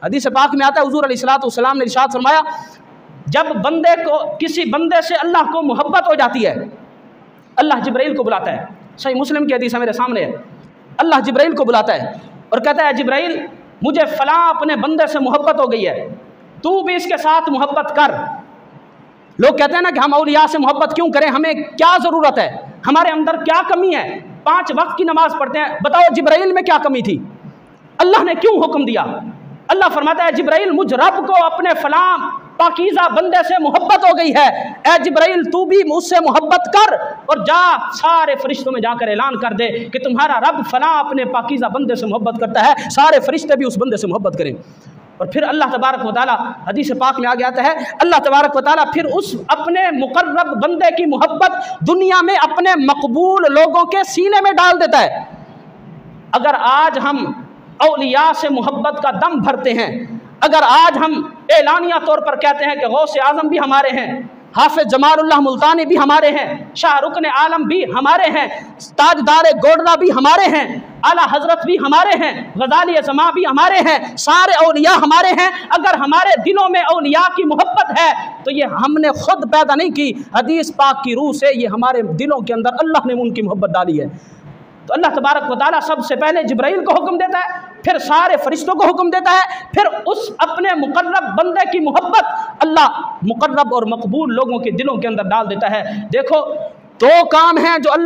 हदीस पाक में आता है हुज़ूर अलैहिस्सलाम ने इरशाद फरमाया, जब बंदे को किसी बंदे से अल्लाह को मोहब्बत हो जाती है, अल्लाह जिब्राइल को बुलाता है। सही मुस्लिम की हदीस है मेरे सामने है। अल्लाह जिब्राइल को बुलाता है और कहता है, जिब्राइल मुझे फ़लाँ अपने बंदे से मोहब्बत हो गई है, तू भी इसके साथ मोहब्बत कर। लोग कहते हैं ना कि हम औलिया से मोहब्बत क्यों करें, हमें क्या ज़रूरत है, हमारे अंदर क्या कमी है, 5 वक्त की नमाज पढ़ते हैं, बताओ जिब्राइल में क्या कमी थी, अल्लाह ने क्यों हुक्म दिया? अल्लाह फरमाता है, जिब्राइल मुझ रब को अपने फलां पाकीज़ा बंदे से मोहब्बत हो गई है, ए जिब्राइल तू भी मुझसे मोहब्बत कर और जा सारे फरिश्तों में जाकर ऐलान कर दे कि तुम्हारा रब फलां अपने पाकीज़ा बंदे से मोहब्बत करता है, सारे फरिश्ते भी उस बंदे से मोहब्बत करें। और फिर अल्लाह तबारक व तआला हदीस पाक में आ गया है, अल्लाह तबारक व तआला फिर उस अपने मुकर्रब बंदे की मोहब्बत दुनिया में अपने मकबूल लोगों के सीने में डाल देता है। अगर आज हम औलिया से मोहब्बत का दम भरते हैं, अगर आज हम एलानिया तौर पर कहते हैं कि गौसे आज़म भी हमारे हैं, हाफिज जमालुल्लाह मुल्तानी भी हमारे हैं, शाहरुखने आलम भी हमारे हैं, ताजदार गोडरा भी हमारे हैं, आला हजरत भी हमारे हैं, गजाली ज़मा भी हमारे हैं, सारे औलिया हमारे हैं, अगर हमारे दिलों में औलिया की मोहब्बत है तो ये हमने खुद पैदा नहीं की, हदीस पाक की रूह से ये हमारे दिलों के अंदर अल्लाह ने उनकी मोहब्बत डाली है। तो अल्लाह तबारक व तआला सबसे पहले जिब्राइल को हुक्म देता है, फिर सारे फरिश्तों को हुक्म देता है, फिर उस अपने मुकर्रब बंदे की मोहब्बत अल्लाह मुकर्रब और मकबूल लोगों के दिलों के अंदर डाल देता है। देखो 2 काम हैं जो अल्लाह